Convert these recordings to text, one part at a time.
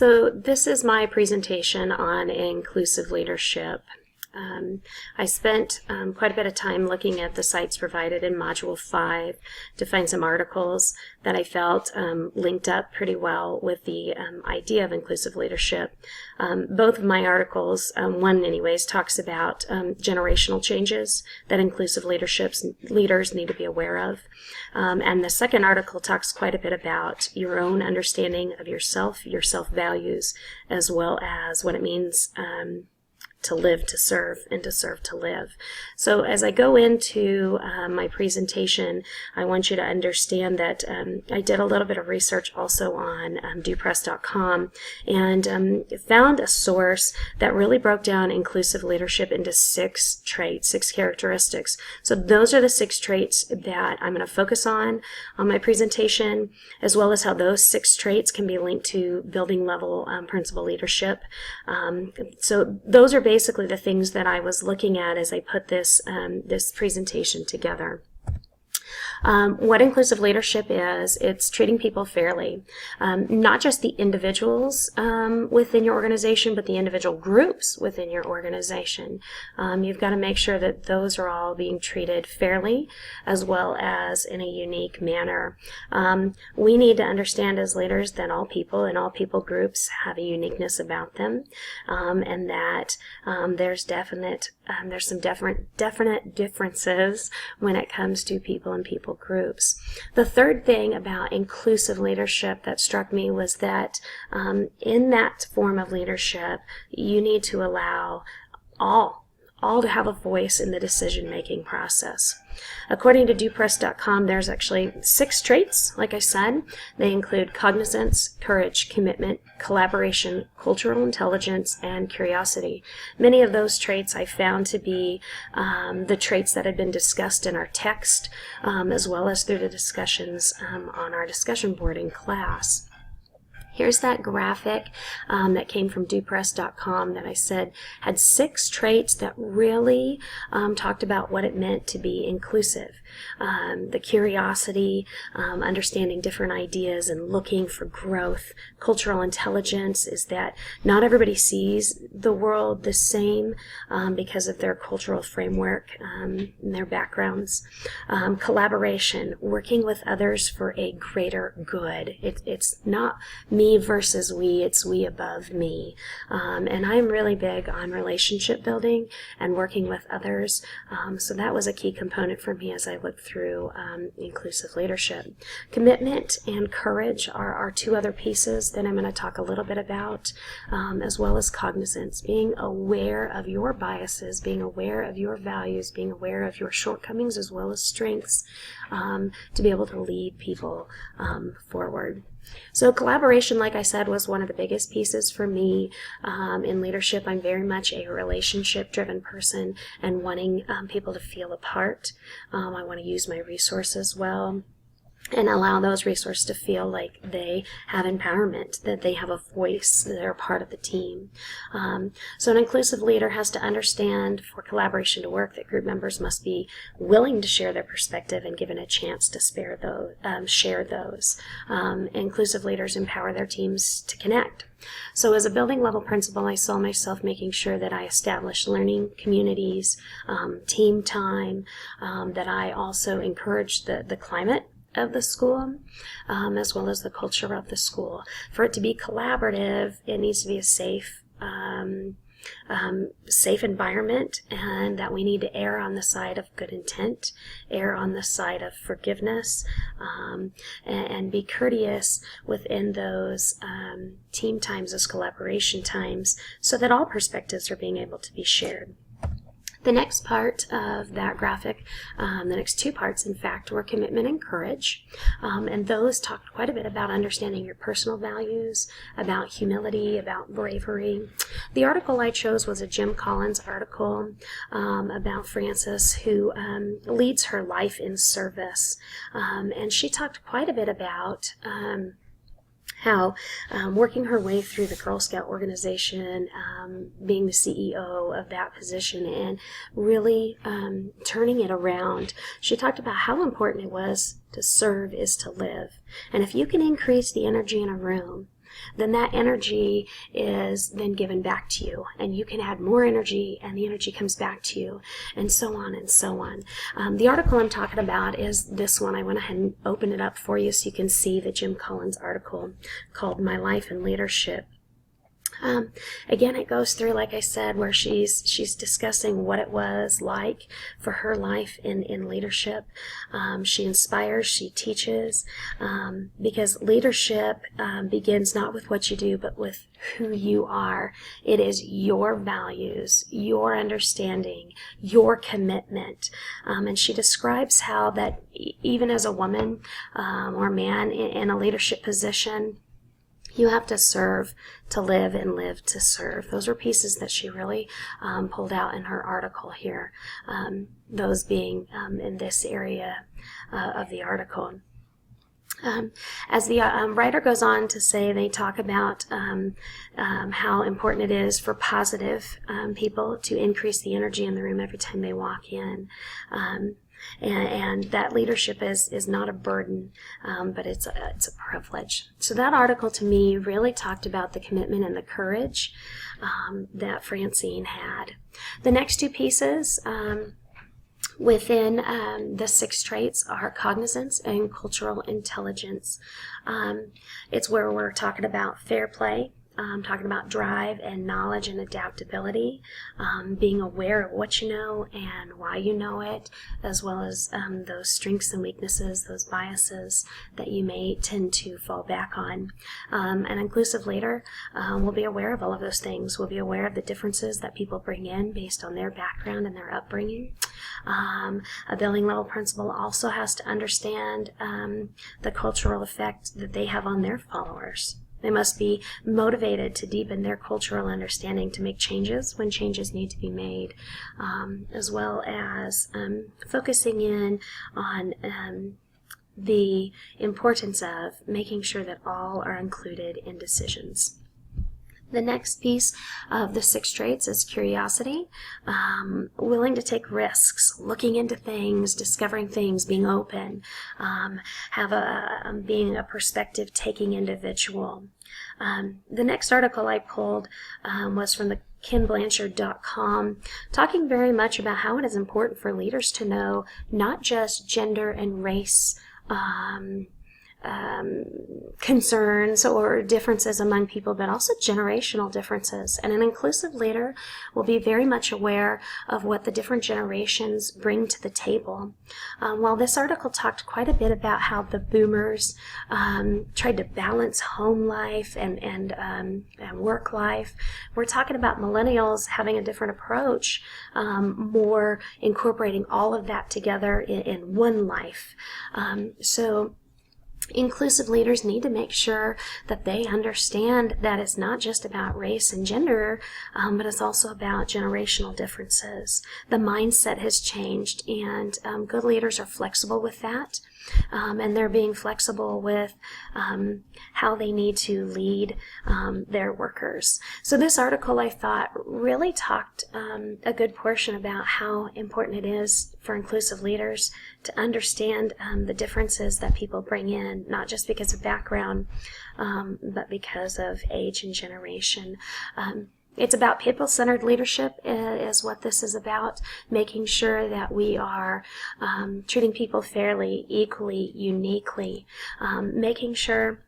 So this is my presentation on inclusive leadership. I spent quite a bit of time looking at the sites provided in Module 5 to find some articles that I felt linked up pretty well with the idea of inclusive leadership. Both of my articles, one anyways, talks about generational changes that inclusive leaders need to be aware of. And the second article talks quite a bit about your own understanding of yourself, your self-values, as well as what it means to live to serve and to serve to live. So as I go into my presentation, I want you to understand that I did a little bit of research also on dopress.com and found a source that really broke down inclusive leadership into 6 traits, 6 characteristics. So those are the 6 traits that I'm going to focus on my presentation, as well as how those 6 traits can be linked to building level principal leadership. So those are basically the things that I was looking at as I put this presentation together. What inclusive leadership is, it's treating people fairly, not just the individuals within your organization, but the individual groups within your organization. You've got to make sure that those are all being treated fairly, as well as in a unique manner. We need to understand as leaders that all people and all people groups have a uniqueness about them, and that there's some definite differences when it comes to people and people groups. The third thing about inclusive leadership that struck me was that in that form of leadership, you need to allow all to have a voice in the decision-making process. According to dopress.com, there's actually 6 traits, like I said. They include cognizance, courage, commitment, collaboration, cultural intelligence, and curiosity. Many of those traits I found to be the traits that had been discussed in our text, as well as through the discussions on our discussion board in class. Here's that graphic that came from dopress.com that I said had 6 traits that really talked about what it meant to be inclusive. The curiosity, understanding different ideas and looking for growth. Cultural intelligence is that not everybody sees the world the same because of their cultural framework and their backgrounds. Collaboration, working with others for a greater good. It's not me versus we, it's we above me. And I'm really big on relationship building and working with others. So that was a key component for me as I looked through inclusive leadership. Commitment and courage are 2 other pieces that I'm going to talk a little bit about, as well as cognizance, being aware of your biases, being aware of your values, being aware of your shortcomings as well as strengths, to be able to lead people forward. So collaboration, like I said, was one of the biggest pieces for me in leadership. I'm very much a relationship-driven person and wanting people to feel a part. I want to use my resources well and allow those resources to feel like they have empowerment, that they have a voice, that they're part of the team. So an inclusive leader has to understand for collaboration to work that group members must be willing to share their perspective and given a chance to share those. Inclusive leaders empower their teams to connect. So as a building level principal, I saw myself making sure that I established learning communities, team time, that I also encouraged the climate of the school, as well as the culture of the school. For it to be collaborative, it needs to be a safe environment, and that we need to err on the side of good intent, err on the side of forgiveness, and be courteous within those team times, those collaboration times, so that all perspectives are being able to be shared. The next part of that graphic, the next 2 parts, in fact, were commitment and courage. And those talked quite a bit about understanding your personal values, about humility, about bravery. The article I chose was a Jim Collins article about Frances, who leads her life in service. And she talked quite a bit about how working her way through the Girl Scout organization, being the CEO of that position, and really turning it around. She talked about how important it was to serve is to live. And if you can increase the energy in a room then that energy is then given back to you, and you can add more energy, and the energy comes back to you, and so on and so on. The article I'm talking about is this one. I went ahead and opened it up for you so you can see the Jim Collins article called My Life in Leadership. Again, it goes through, like I said, where she's discussing what it was like for her life in leadership. She inspires, she teaches, because leadership begins not with what you do, but with who you are. It is your values, your understanding, your commitment. And she describes how that even as a woman or man in a leadership position, you have to serve to live and live to serve. Those were pieces that she really pulled out in her article here, those being in this area of the article. As the writer goes on to say, they talk about how important it is for positive people to increase the energy in the room every time they walk in. And that leadership is not a burden, but it's a privilege. So that article to me really talked about the commitment and the courage that Francine had. The next two pieces within the 6 traits are cognizance and cultural intelligence. It's where we're talking about fair play. Talking about drive and knowledge and adaptability, being aware of what you know and why you know it, as well as those strengths and weaknesses, those biases that you may tend to fall back on. An inclusive leader will be aware of all of those things. Will be aware of the differences that people bring in based on their background and their upbringing. A building level principal also has to understand the cultural effect that they have on their followers. They must be motivated to deepen their cultural understanding to make changes when changes need to be made, as well as focusing in on the importance of making sure that all are included in decisions. The next piece of the 6 traits is curiosity, willing to take risks, looking into things, discovering things, being open, being a perspective-taking individual. The next article I pulled was from the KenBlanchard.com, talking very much about how it is important for leaders to know not just gender and race concerns or differences among people, but also generational differences. And an inclusive leader will be very much aware of what the different generations bring to the table. While this article talked quite a bit about how the boomers tried to balance home life and work life, we're talking about millennials having a different approach, more incorporating all of that together in one life. So inclusive leaders need to make sure that they understand that it's not just about race and gender, but it's also about generational differences. The mindset has changed, and good leaders are flexible with that. And they're being flexible with how they need to lead their workers. So this article, I thought, really talked a good portion about how important it is for inclusive leaders to understand the differences that people bring in, not just because of background, but because of age and generation. It's about people-centered leadership is what this is about, making sure that we are treating people fairly, equally, uniquely, making sure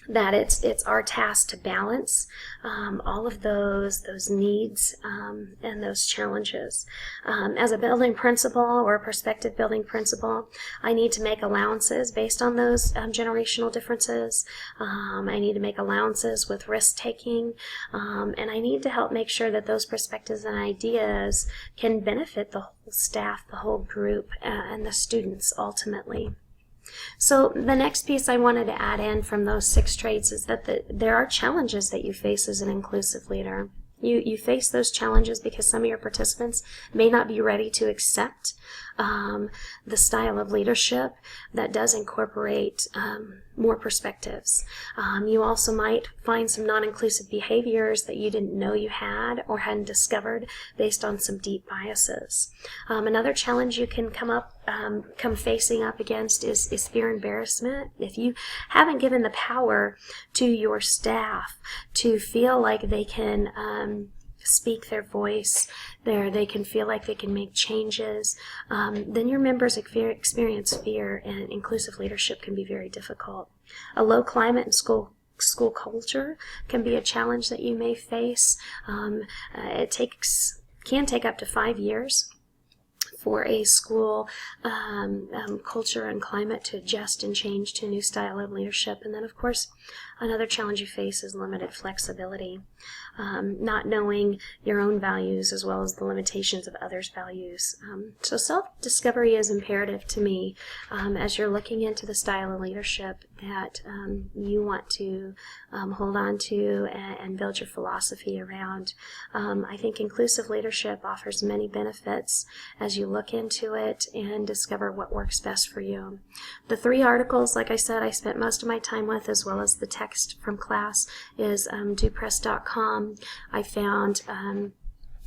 that it's our task to balance all of those needs and those challenges. As a building principal or a prospective building principal, I need to make allowances based on those generational differences. I need to make allowances with risk-taking, and I need to help make sure that those perspectives and ideas can benefit the whole staff, the whole group, and the students ultimately. So the next piece I wanted to add in from those 6 traits is that there are challenges that you face as an inclusive leader. You face those challenges because some of your participants may not be ready to accept the style of leadership that does incorporate more perspectives. You also might find some non-inclusive behaviors that you didn't know you had or hadn't discovered based on some deep biases. Another challenge you can come facing up against is fear embarrassment. If you haven't given the power to your staff to feel like they can speak their voice, they can feel like they can make changes, then your members experience fear, and inclusive leadership can be very difficult. A low climate in school culture can be a challenge that you may face. It can take up to 5 years for a school culture and climate to adjust and change to a new style of leadership. And then, of course, another challenge you face is limited flexibility, not knowing your own values as well as the limitations of others' values. So self-discovery is imperative to me as you're looking into the style of leadership that you want to hold on to and build your philosophy around. I think inclusive leadership offers many benefits as you look into it and discover what works best for you. The 3 articles, like I said, I spent most of my time with, as well as the text from class, is dopress.com. I found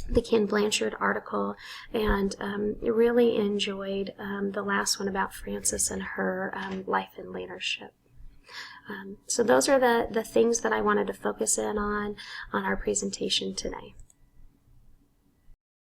the Ken Blanchard article and really enjoyed the last one about Frances and her life and leadership. So those are the things that I wanted to focus in on our presentation today.